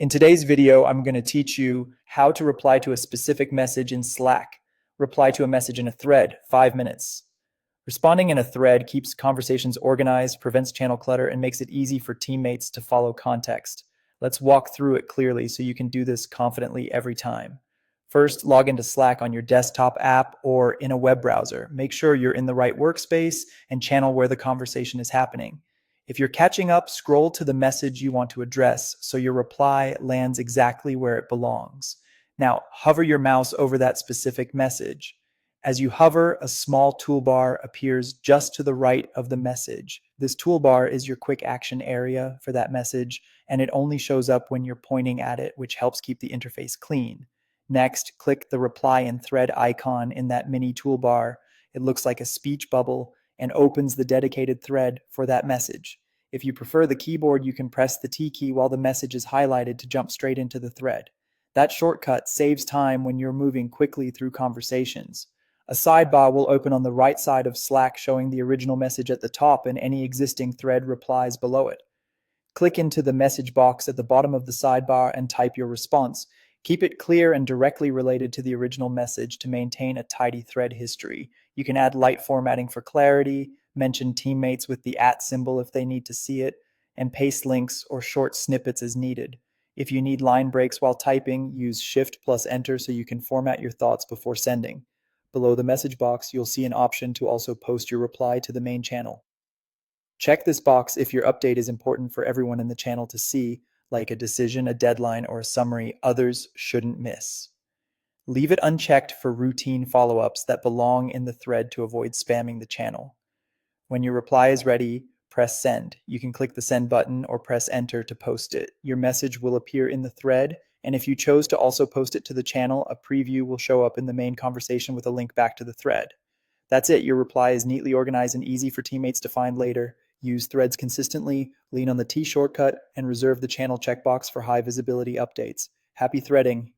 In today's video, I'm going to teach you how to reply to a specific message in Slack. Reply to a message in a thread, 5 minutes. Responding in a thread keeps conversations organized, prevents channel clutter, and makes it easy for teammates to follow context. Let's walk through it clearly so you can do this confidently every time. First, log into Slack on your desktop app or in a web browser. Make sure you're in the right workspace and channel where the conversation is happening. If you're catching up, scroll to the message you want to address so your reply lands exactly where it belongs. Now, hover your mouse over that specific message. As you hover, a small toolbar appears just to the right of the message. This toolbar is your quick action area for that message, and it only shows up when you're pointing at it, which helps keep the interface clean. Next, click the reply in thread icon in that mini toolbar. It looks like a speech bubble and opens the dedicated thread for that message. If you prefer the keyboard, you can press the T key while the message is highlighted to jump straight into the thread. That shortcut saves time when you're moving quickly through conversations. A sidebar will open on the right side of Slack, showing the original message at the top and any existing thread replies below it. Click into the message box at the bottom of the sidebar and type your response. Keep it clear and directly related to the original message to maintain a tidy thread history. You can add light formatting for clarity, mention teammates with the @ symbol if they need to see it, and paste links or short snippets as needed. If you need line breaks while typing, use Shift+Enter so you can format your thoughts before sending. Below the message box, you'll see an option to also post your reply to the main channel. Check this box if your update is important for everyone in the channel to see, like a decision, a deadline, or a summary others shouldn't miss. Leave it unchecked for routine follow-ups that belong in the thread to avoid spamming the channel. When your reply is ready, press send. You can click the send button or press enter to post it. Your message will appear in the thread, and if you chose to also post it to the channel, a preview will show up in the main conversation with a link back to the thread. That's it. Your reply is neatly organized and easy for teammates to find later. Use threads consistently, lean on the T shortcut, and reserve the channel checkbox for high visibility updates. Happy threading!